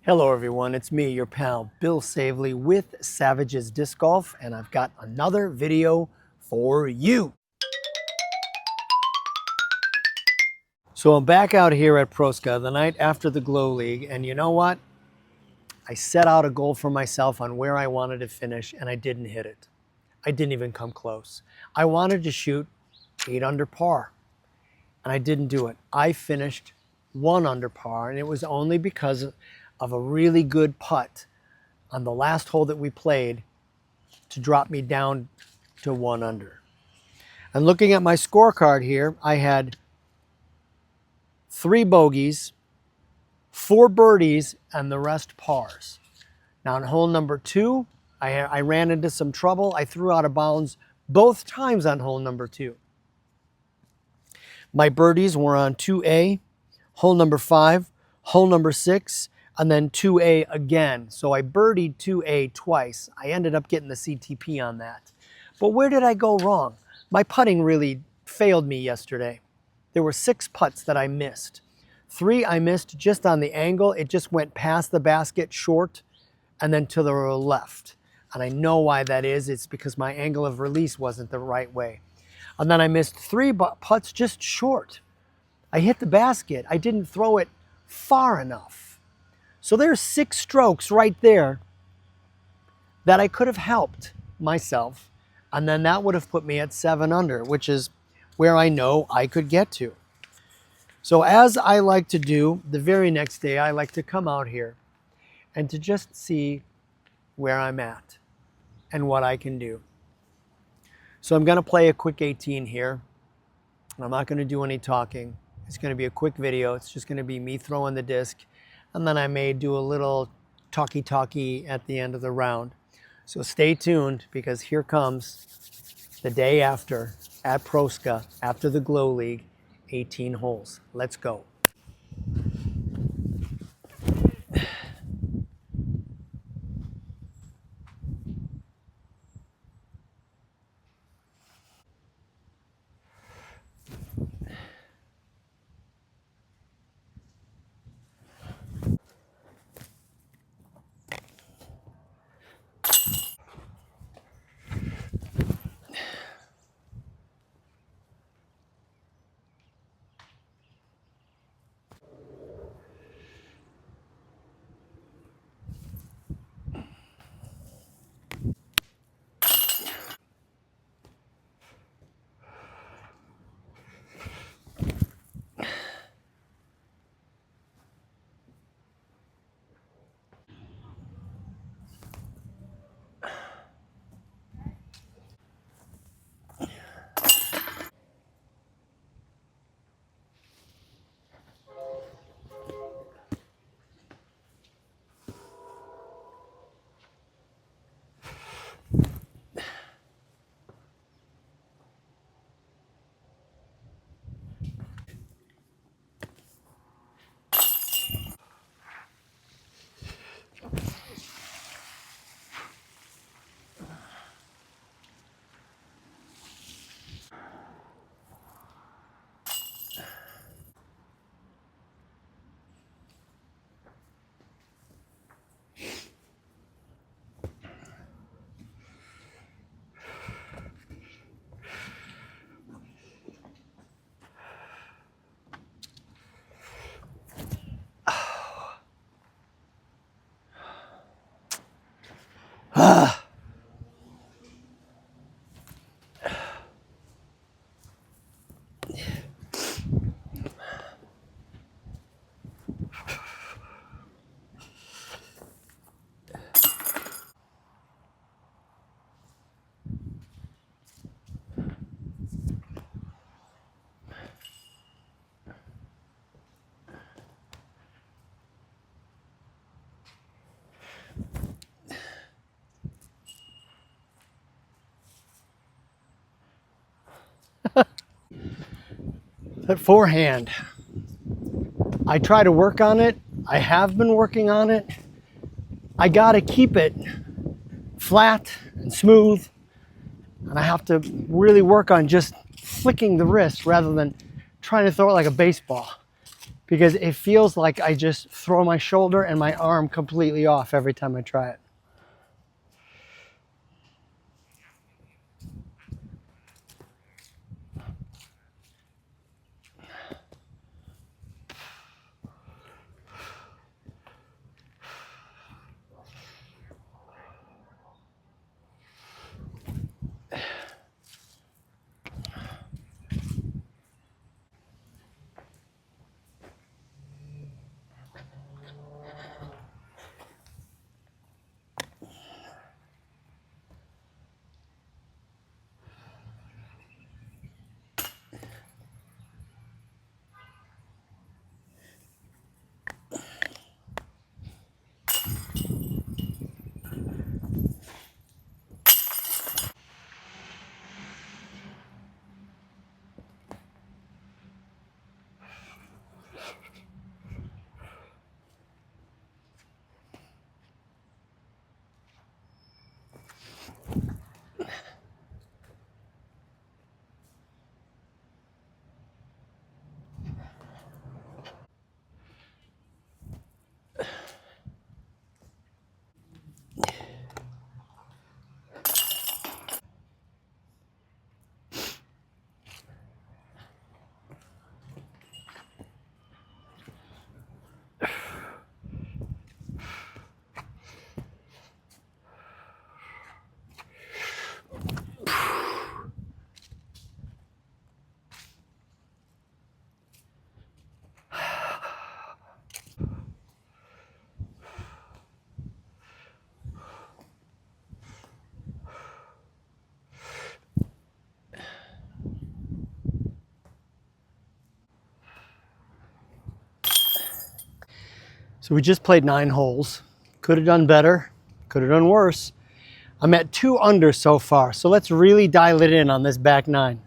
Hello everyone, it's me, your pal, Bill Savely with Savage's Disc Golf, and I've got another video for you. So I'm back out here at Prosca the night after the Glow League, and you know what? I set out a goal for myself on where I wanted to finish, and I didn't hit it. I didn't even come close. I wanted to shoot 8 under par, and I didn't do it. I finished 1 under par, and it was only because of a really good putt on the last hole that we played to drop me down to 1 under. And looking at my scorecard here, I had 3 bogeys, 4 birdies, and the rest pars. Now on hole number 2, I ran into some trouble. I threw out of bounds both times on hole number 2. My birdies were on 2A, hole number 5, hole number 6, and then 2A again. So I birdied 2A twice. I ended up getting the CTP on that. But where did I go wrong? My putting really failed me yesterday. There were 6 putts that I missed. 3 I missed just on the angle. It just went past the basket short and then to the left. And I know why that is. It's because my angle of release wasn't the right way. And then I missed 3 putts just short. I hit the basket. I didn't throw it far enough. So there's 6 strokes right there that I could have helped myself, and then that would have put me at 7 under, which is where I know I could get to. So as I like to do, the very next day I like to come out here and to just see where I'm at and what I can do. So I'm going to play a quick 18 here. I'm not going to do any talking. It's going to be a quick video. It's just going to be me throwing the disc. And then I may do a little talkie at the end of the round. So stay tuned, because here comes the day after at Prosca, after the Glow League, 18 holes. Let's go. That forehand, I try to work on it. I have been working on it. I got to keep it flat and smooth, and I have to really work on just flicking the wrist rather than trying to throw it like a baseball. because it feels like I just throw my shoulder and my arm completely off every time I try it. So we just played 9 holes. Could have done better, could have done worse. I'm at 2 under so far, so let's really dial it in on this back 9.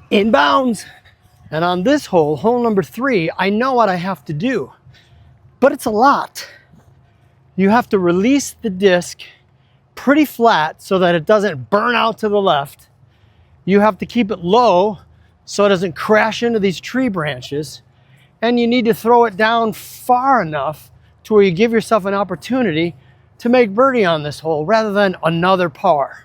Inbounds. And on this hole, hole number 3, I know what I have to do, but it's a lot. You have to release the disc pretty flat so that it doesn't burn out to the left. You have to keep it low so it doesn't crash into these tree branches. And you need to throw it down far enough to where you give yourself an opportunity to make birdie on this hole rather than another par.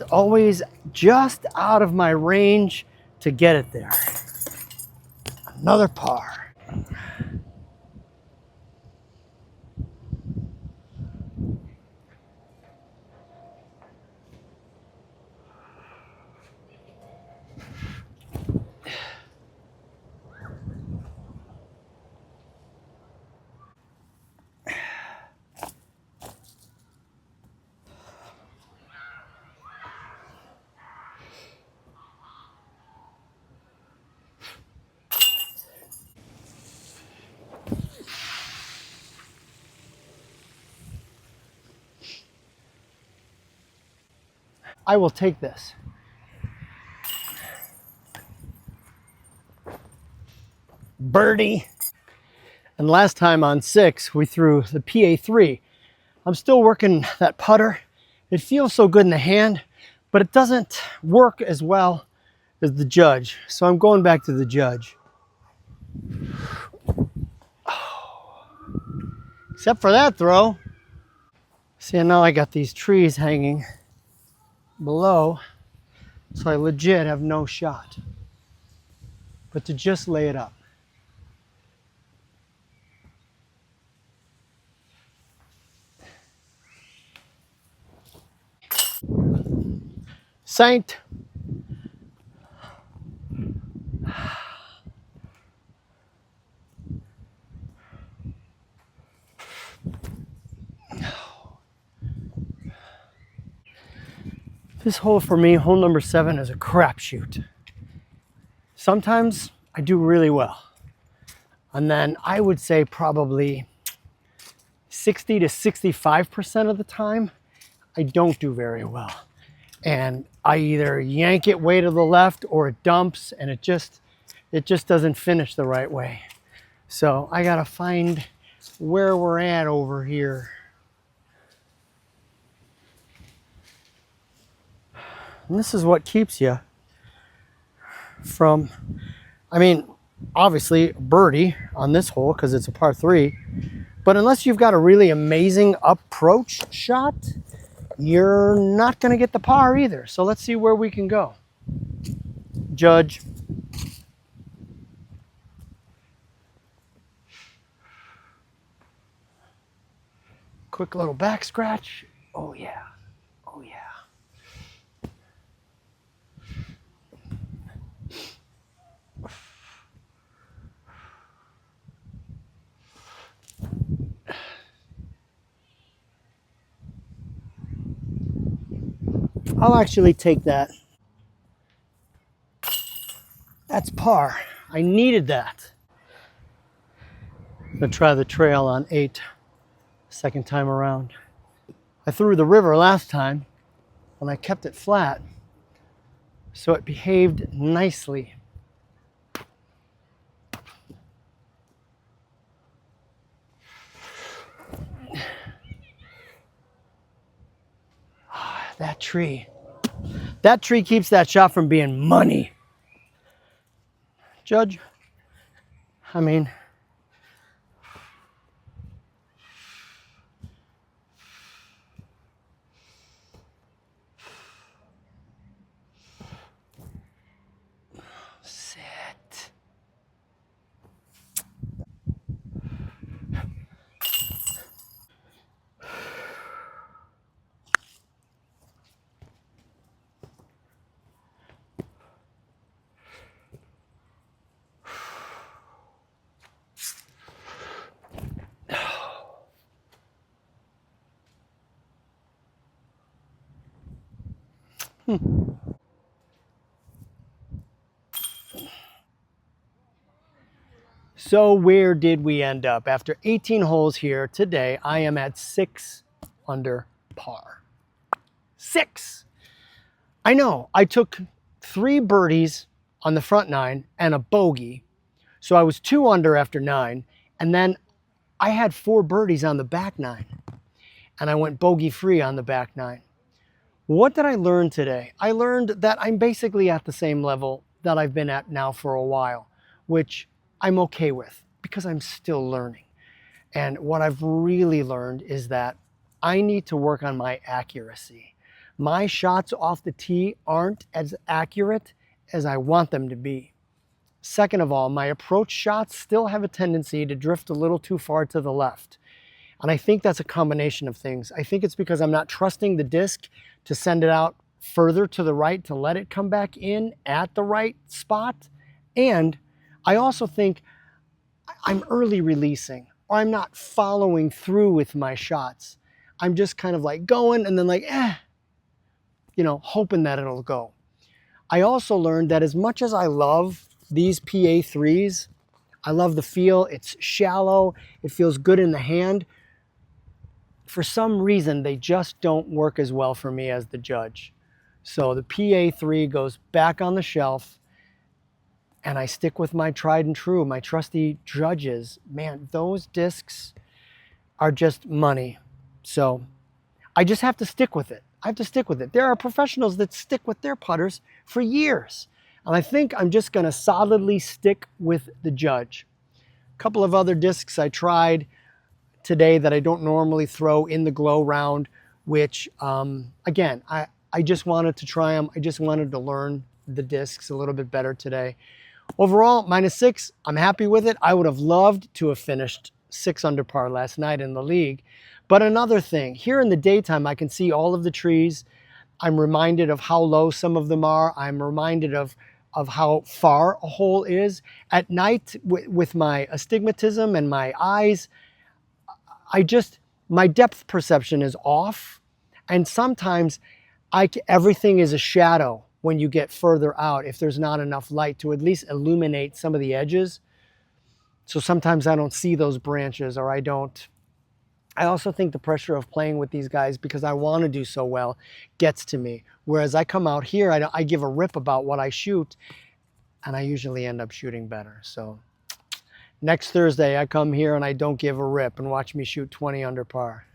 It's always just out of my range to get it there. Another par. I will take this. Birdie. And last time on 6, we threw the PA3. I'm still working that putter. It feels so good in the hand, but it doesn't work as well as the Judge. So I'm going back to the Judge. Except for that throw. See, now I got these trees hanging below, so I legit have no shot but to just lay it up. Saint. This hole for me, hole number 7, is a crapshoot. Sometimes I do really well. And then I would say probably 60 to 65% of the time, I don't do very well. And I either yank it way to the left or it dumps and it just doesn't finish the right way. So I gotta find where we're at over here. And this is what keeps you from, I mean, obviously birdie on this hole because it's a par 3, but unless you've got a really amazing approach shot, you're not going to get the par either. So let's see where we can go. Judge. Quick little back scratch. Oh yeah. Oh yeah. I'll actually take that. That's par. I needed that. I'm gonna try the trail on 8, second time around. I threw the river last time and I kept it flat, so it behaved nicely. That tree. That tree keeps that shot from being money. Judge, I mean, sit. So where did we end up? After 18 holes here today, I am at 6 under par. 6! I know, I took 3 birdies on the front 9 and a bogey. So I was 2 under after 9. And then I had 4 birdies on the back 9. And I went bogey free on the back 9. What did I learn today? I learned that I'm basically at the same level that I've been at now for a while, which I'm okay with because I'm still learning. And what I've really learned is that I need to work on my accuracy. My shots off the tee aren't as accurate as I want them to be. Second of all, my approach shots still have a tendency to drift a little too far to the left. And I think that's a combination of things. I think it's because I'm not trusting the disc to send it out further to the right to let it come back in at the right spot. And I also think I'm early releasing, or I'm not following through with my shots. I'm just kind of like going and then like, hoping that it'll go. I also learned that as much as I love these PA3s, I love the feel, it's shallow, it feels good in the hand. For some reason, they just don't work as well for me as the Judge. So the PA3 goes back on the shelf, and I stick with my tried and true, my trusty Judges. Man, those discs are just money. So I just have to stick with it. I have to stick with it. There are professionals that stick with their putters for years. And I think I'm just going to solidly stick with the Judge. A couple of other discs I tried today that I don't normally throw in the glow round, which, again, I just wanted to try them. I just wanted to learn the discs a little bit better today. Overall, -6, I'm happy with it. I would have loved to have finished 6 under par last night in the league. But another thing, here in the daytime, I can see all of the trees. I'm reminded of how low some of them are. I'm reminded of how far a hole is. At night, with my astigmatism and my eyes, my depth perception is off. And sometimes everything is a shadow when you get further out if there's not enough light to at least illuminate some of the edges. So sometimes I don't see those branches, or I don't. I also think the pressure of playing with these guys because I want to do so well gets to me. Whereas I come out here, I give a rip about what I shoot, and I usually end up shooting better. So next Thursday, I come here and I don't give a rip, and watch me shoot 20 under par.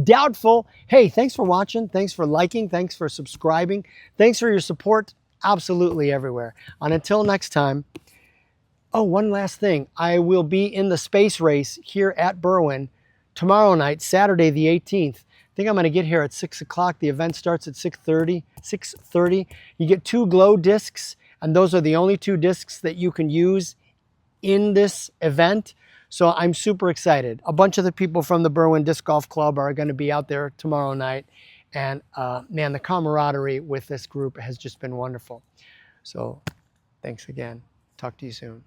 Doubtful. Hey, thanks for watching. Thanks for liking. Thanks for subscribing. Thanks for your support absolutely everywhere. And until next time. Oh, one last thing. I will be in the space race here at Berwyn tomorrow night, Saturday the 18th. I think I'm going to get here at 6 o'clock. The event starts at 6:30. You get 2 glow discs, and those are the only 2 discs that you can use in this event. So I'm super excited. A bunch of the people from the Berwyn Disc Golf Club are going to be out there tomorrow night. And man, the camaraderie with this group has just been wonderful. So thanks again. Talk to you soon.